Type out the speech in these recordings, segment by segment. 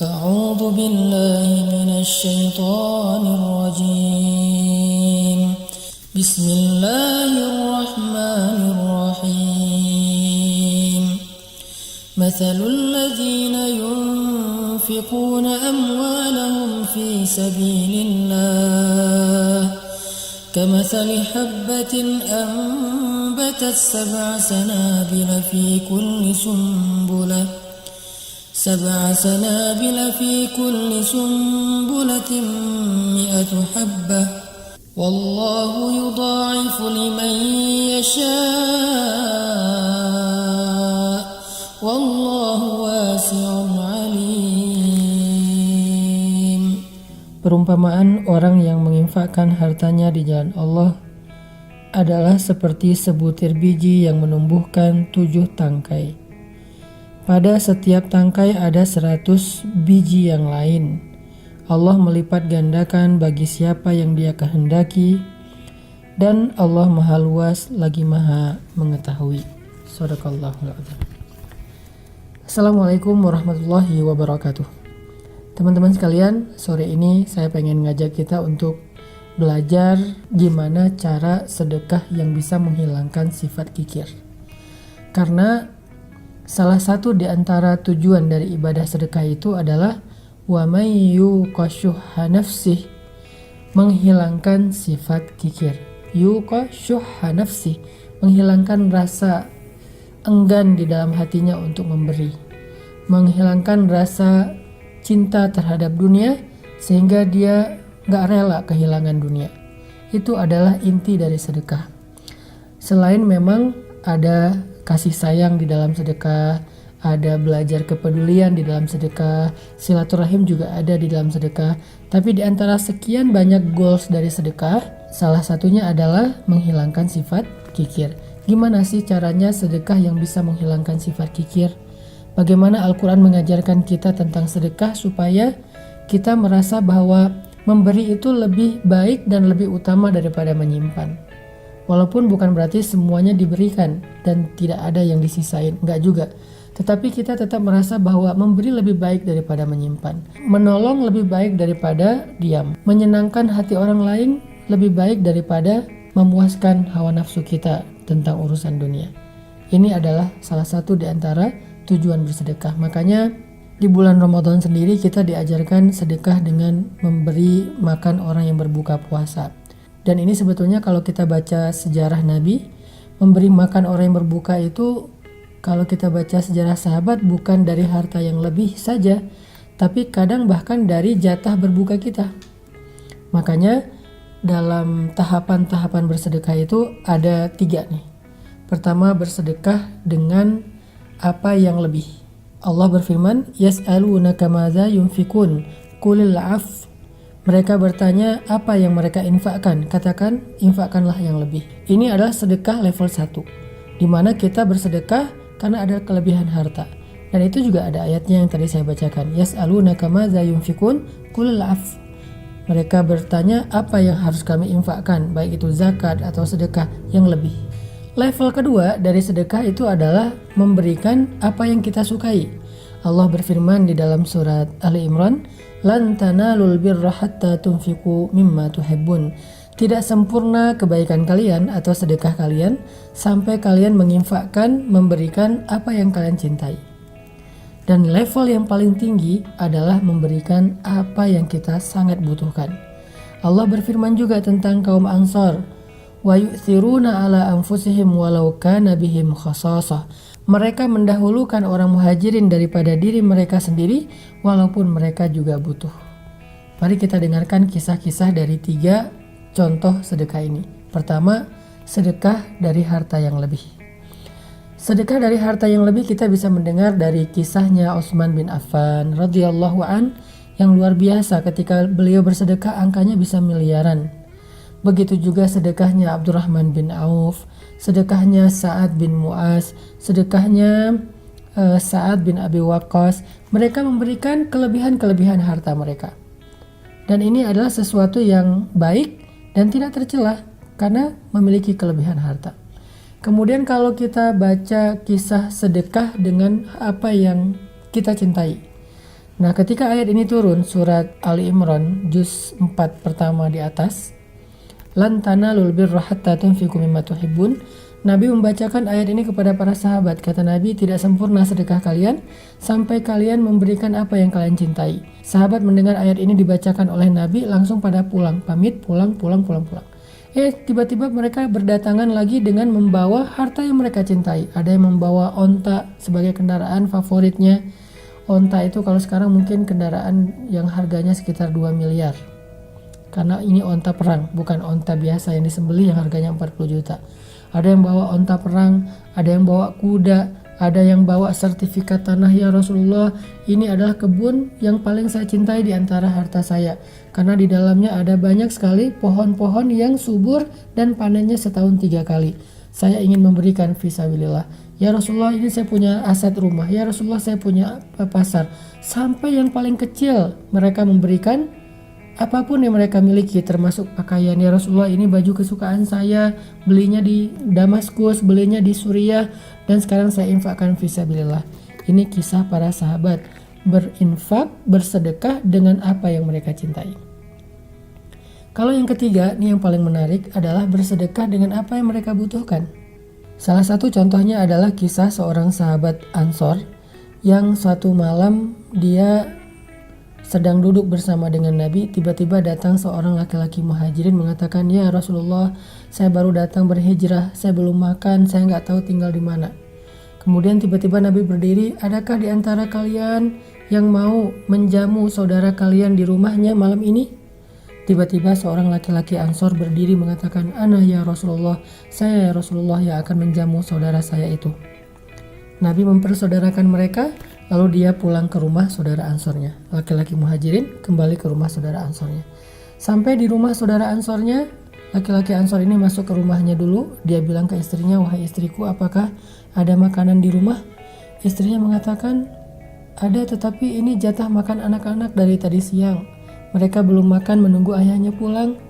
أعوذ بالله من الشيطان الرجيم بسم الله الرحمن الرحيم مثل الذين ينفقون أموالهم في سبيل الله كمثل حبة أنبتت 7 سنابل في كل سنبلة 100 حبة والله يضاعف لمن يشاء والله واسع عليم. Perumpamaan orang yang menginfakkan hartanya di jalan Allah adalah seperti sebutir biji yang menumbuhkan 7 tangkai. Pada setiap tangkai ada 100 biji yang lain. Allah melipat gandakan bagi siapa yang Dia kehendaki, dan Allah Maha Luas lagi Maha Mengetahui. Shadaqallahul adzim. Assalamualaikum warahmatullahi wabarakatuh. Teman-teman sekalian, sore ini saya pengen ngajak kita untuk belajar gimana cara sedekah yang bisa menghilangkan sifat kikir. Karena salah satu di antara tujuan dari ibadah sedekah itu adalah wa may yuqashuha nafsih, menghilangkan sifat kikir. Yuqashuha nafsih, menghilangkan rasa enggan di dalam hatinya untuk memberi, menghilangkan rasa cinta terhadap dunia sehingga dia gak rela kehilangan dunia. Itu adalah inti dari sedekah. Selain memang ada kasih sayang di dalam sedekah, ada belajar kepedulian di dalam sedekah, silaturahim juga ada di dalam sedekah. Tapi di antara sekian banyak goals dari sedekah, salah satunya adalah menghilangkan sifat kikir. Gimana sih caranya sedekah yang bisa menghilangkan sifat kikir? Bagaimana Al-Quran mengajarkan kita tentang sedekah supaya kita merasa bahwa memberi itu lebih baik dan lebih utama daripada menyimpan. Walaupun bukan berarti semuanya diberikan dan tidak ada yang disisain, enggak juga. Tetapi kita tetap merasa bahwa memberi lebih baik daripada menyimpan. Menolong lebih baik daripada diam. Menyenangkan hati orang lain lebih baik daripada memuaskan hawa nafsu kita tentang urusan dunia. Ini adalah salah satu di antara tujuan bersedekah. Makanya di bulan Ramadan sendiri kita diajarkan sedekah dengan memberi makan orang yang berbuka puasa. Dan ini sebetulnya kalau kita baca sejarah Nabi, memberi makan orang yang berbuka itu, kalau kita baca sejarah sahabat, bukan dari harta yang lebih saja, tapi kadang bahkan dari jatah berbuka kita. Makanya dalam tahapan-tahapan bersedekah itu ada 3 nih. Pertama, bersedekah dengan apa yang lebih. Allah berfirman, yas'alunaka madza yunfikun qulil 'af. Mereka bertanya apa yang mereka infakkan. Katakan, infakkanlah yang lebih. Ini adalah sedekah level 1, di mana kita bersedekah karena ada kelebihan harta. Dan itu juga ada ayatnya yang tadi saya bacakan. Yas'alunaka madza yunfikun qulil 'af. Mereka bertanya apa yang harus kami infakkan, baik itu zakat atau sedekah yang lebih. Level kedua dari sedekah itu adalah memberikan apa yang kita sukai. Allah berfirman di dalam surat Ali Imran, "Lan tanalul birra hatta tunfiqu mimma tuhibbun." Tidak sempurna kebaikan kalian atau sedekah kalian sampai kalian menginfakkan, memberikan apa yang kalian cintai. Dan level yang paling tinggi adalah memberikan apa yang kita sangat butuhkan. Allah berfirman juga tentang kaum Ansor, wa yu'thiruna ala anfusihim walau kana bihim khasasah. Mereka mendahulukan orang muhajirin daripada diri mereka sendiri walaupun mereka juga butuh. Mari kita dengarkan kisah-kisah dari 3 contoh sedekah ini. Pertama, sedekah dari harta yang lebih. Sedekah dari harta yang lebih kita bisa mendengar dari kisahnya Utsman bin Affan radhiyallahu an yang luar biasa. Ketika beliau bersedekah angkanya bisa miliaran. Begitu juga sedekahnya Abdurrahman bin Auf, sedekahnya Sa'ad bin Mu'az, sedekahnya Sa'ad bin Abi Waqqas. Mereka memberikan kelebihan-kelebihan harta mereka. Dan ini adalah sesuatu yang baik dan tidak tercela karena memiliki kelebihan harta. Kemudian kalau kita baca kisah sedekah dengan apa yang kita cintai. Nah, ketika ayat ini turun, surat Ali Imran juz 4 pertama di atas, lan tanalul birra hatta tunfiqu mimma tuhibbun, Nabi membacakan ayat ini kepada para sahabat. Kata Nabi, tidak sempurna sedekah kalian sampai kalian memberikan apa yang kalian cintai. Sahabat mendengar ayat ini dibacakan oleh Nabi, langsung pada pulang, pamit, pulang. Tiba-tiba mereka berdatangan lagi dengan membawa harta yang mereka cintai. Ada yang membawa onta sebagai kendaraan favoritnya. Onta itu kalau sekarang mungkin kendaraan yang harganya sekitar 2 miliar. Karena ini onta perang, bukan onta biasa yang disembelih yang harganya 40 juta. Ada yang bawa onta perang, ada yang bawa kuda, ada yang bawa sertifikat tanah. Ya Rasulullah, ini adalah kebun yang paling saya cintai di antara harta saya. Karena di dalamnya ada banyak sekali pohon-pohon yang subur dan panennya setahun 3 kali. Saya ingin memberikan fisabilillah. Ya Rasulullah, ini saya punya aset rumah. Ya Rasulullah, saya punya pasar. Sampai yang paling kecil mereka memberikan apapun yang mereka miliki, termasuk pakaian. Ya Rasulullah, ini baju kesukaan saya, belinya di Damaskus, belinya di Suriah, dan sekarang saya infakkan fisabilillah. Ini kisah para sahabat berinfak, bersedekah dengan apa yang mereka cintai. Kalau yang ketiga, ini yang paling menarik adalah bersedekah dengan apa yang mereka butuhkan. Salah satu contohnya adalah kisah seorang sahabat Ansor yang suatu malam dia sedang duduk bersama dengan Nabi. Tiba-tiba datang seorang laki-laki muhajirin mengatakan, ya Rasulullah, saya baru datang berhijrah, saya belum makan, saya nggak tahu tinggal di mana. Kemudian tiba-tiba Nabi berdiri, adakah di antara kalian yang mau menjamu saudara kalian di rumahnya malam ini? Tiba-tiba seorang laki-laki Ansor berdiri mengatakan, ana ya Rasulullah, saya ya Rasulullah yang akan menjamu saudara saya itu. Nabi mempersaudarakan mereka, lalu dia pulang ke rumah saudara Ansornya. Laki-laki muhajirin kembali ke rumah saudara Ansornya. Sampai di rumah saudara Ansornya, laki-laki Ansor ini masuk ke rumahnya dulu. Dia bilang ke istrinya, wahai istriku, apakah ada makanan di rumah? Istrinya mengatakan, ada, tetapi ini jatah makan anak-anak dari tadi siang. Mereka belum makan menunggu ayahnya pulang.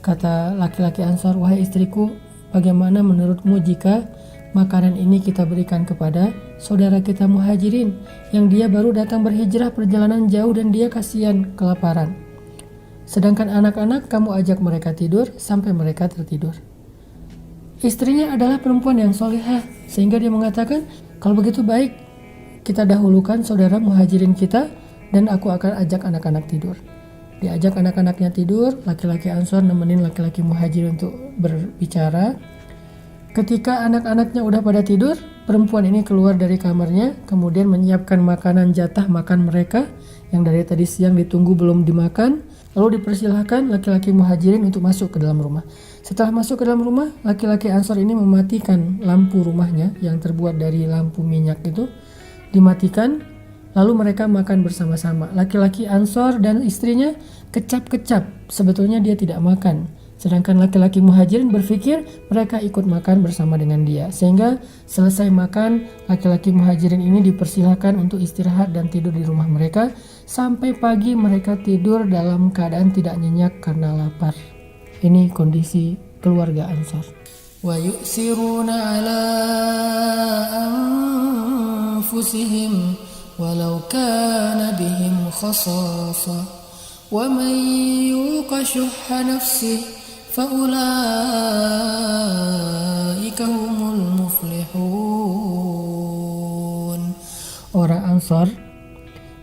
Kata laki-laki Ansor, wahai istriku, bagaimana menurutmu jika makanan ini kita berikan kepada saudara kita muhajirin yang dia baru datang berhijrah perjalanan jauh dan dia kasihan kelaparan. Sedangkan anak-anak kamu ajak mereka tidur sampai mereka tertidur. Istrinya adalah perempuan yang solehah sehingga dia mengatakan, kalau begitu baik, kita dahulukan saudara muhajirin kita dan aku akan ajak anak-anak tidur. Diajak anak-anaknya tidur, laki-laki Ansor nemenin laki-laki muhajir untuk berbicara. Ketika anak-anaknya udah pada tidur, perempuan ini keluar dari kamarnya, kemudian menyiapkan makanan jatah makan mereka yang dari tadi siang ditunggu belum dimakan. Lalu dipersilahkan laki-laki muhajirin untuk masuk ke dalam rumah. Setelah masuk ke dalam rumah, laki-laki Ansor ini mematikan lampu rumahnya yang terbuat dari lampu minyak itu, dimatikan. Lalu mereka makan bersama-sama. Laki-laki Ansor dan istrinya kecap-kecap. Sebetulnya dia tidak makan. Sedangkan laki-laki muhajirin berpikir mereka ikut makan bersama dengan dia. Sehingga selesai makan, laki-laki muhajirin ini dipersilahkan untuk istirahat dan tidur di rumah mereka. Sampai pagi mereka tidur dalam keadaan tidak nyenyak karena lapar. Ini kondisi keluarga Ansor. Wa yu'siruna ala anfusihim walau kana bihim khasasa wa man yuqa syuhha nafsihi fa ulaika humul muflihun. Orang Ansor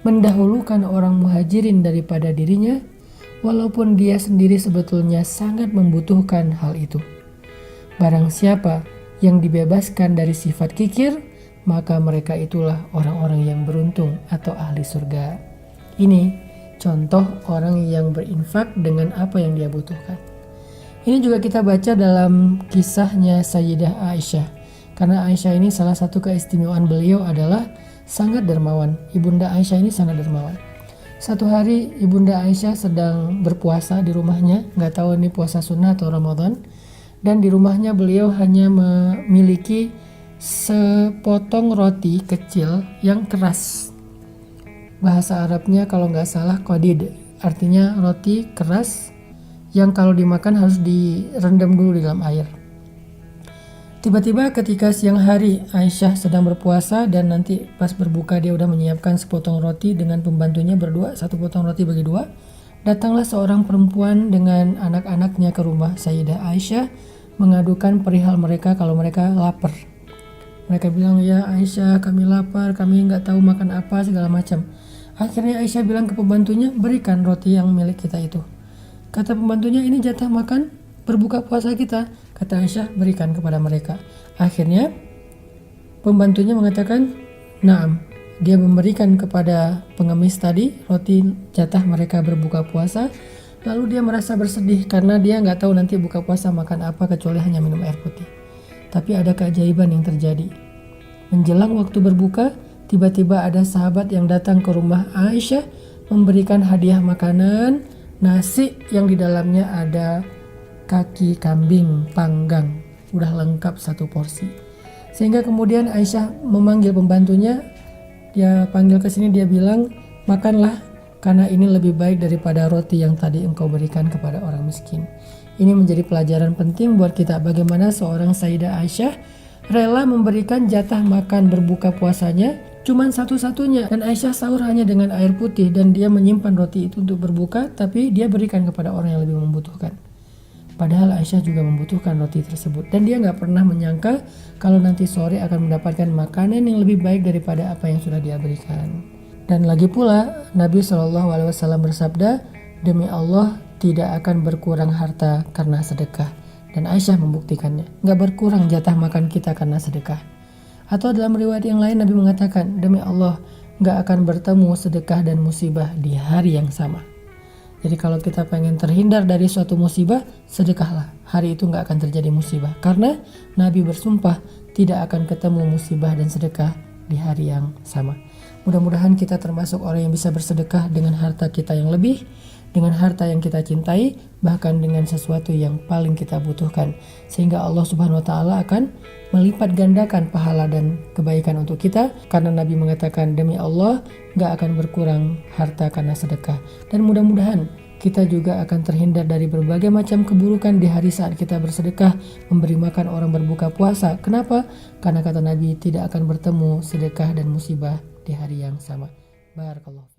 mendahulukan orang muhajirin daripada dirinya, walaupun dia sendiri sebetulnya sangat membutuhkan hal itu. Barang siapa yang dibebaskan dari sifat kikir, maka mereka itulah orang-orang yang beruntung atau ahli surga. Ini contoh orang yang berinfak dengan apa yang dia butuhkan. Ini juga kita baca dalam kisahnya Sayyidah Aisyah. Karena Aisyah ini salah satu keistimewaan beliau adalah sangat dermawan. Ibunda Aisyah ini sangat dermawan. Satu hari Ibunda Aisyah sedang berpuasa di rumahnya, nggak tahu ini puasa sunnah atau Ramadan. Dan di rumahnya beliau hanya memiliki sepotong roti kecil yang keras. Bahasa Arabnya kalau nggak salah qadid, artinya roti keras yang kalau dimakan harus direndam dulu di dalam air. Tiba-tiba ketika siang hari Aisyah sedang berpuasa dan nanti pas berbuka dia udah menyiapkan sepotong roti dengan pembantunya berdua, satu potong roti bagi dua. Datanglah seorang perempuan dengan anak-anaknya ke rumah Sayyidah Aisyah mengadukan perihal mereka kalau mereka lapar. Mereka bilang, ya Aisyah kami lapar, kami nggak tahu makan apa segala macam. Akhirnya Aisyah bilang ke pembantunya, berikan roti yang milik kita itu. Kata pembantunya, ini jatah makan berbuka puasa kita. Kata Aisyah, berikan kepada mereka. Akhirnya pembantunya mengatakan, naam. Dia memberikan kepada pengemis tadi roti jatah mereka berbuka puasa. Lalu dia merasa bersedih karena dia nggak tahu nanti buka puasa makan apa kecuali hanya minum air putih. Tapi ada keajaiban yang terjadi. Menjelang waktu berbuka, tiba-tiba ada sahabat yang datang ke rumah Aisyah memberikan hadiah makanan, nasi yang di dalamnya ada kaki kambing panggang, udah lengkap satu porsi. Sehingga kemudian Aisyah memanggil pembantunya, dia panggil ke sini, dia bilang, makanlah karena ini lebih baik daripada roti yang tadi engkau berikan kepada orang miskin. Ini menjadi pelajaran penting buat kita bagaimana seorang Sayyidah Aisyah rela memberikan jatah makan berbuka puasanya cuman satu-satunya, dan Aisyah sahur hanya dengan air putih dan dia menyimpan roti itu untuk berbuka, tapi dia berikan kepada orang yang lebih membutuhkan. Padahal Aisyah juga membutuhkan roti tersebut dan dia nggak pernah menyangka kalau nanti sore akan mendapatkan makanan yang lebih baik daripada apa yang sudah dia berikan. Dan lagi pula Nabi SAW bersabda, demi Allah tidak akan berkurang harta karena sedekah. Dan Aisyah membuktikannya, nggak berkurang jatah makan kita karena sedekah. Atau dalam riwayat yang lain Nabi mengatakan, demi Allah nggak akan bertemu sedekah dan musibah di hari yang sama. Jadi kalau kita pengen terhindar dari suatu musibah, sedekahlah. Hari itu nggak akan terjadi musibah. Karena Nabi bersumpah tidak akan ketemu musibah dan sedekah di hari yang sama. Mudah-mudahan kita termasuk orang yang bisa bersedekah dengan harta kita yang lebih, dengan harta yang kita cintai, bahkan dengan sesuatu yang paling kita butuhkan. Sehingga Allah Subhanahu wa Ta'ala akan melipat gandakan pahala dan kebaikan untuk kita, karena Nabi mengatakan demi Allah gak akan berkurang harta karena sedekah. Dan mudah-mudahan kita juga akan terhindar dari berbagai macam keburukan di hari saat kita bersedekah, memberi makan orang berbuka puasa. Kenapa? Karena kata Nabi tidak akan bertemu sedekah dan musibah di hari yang sama. Barakallahu.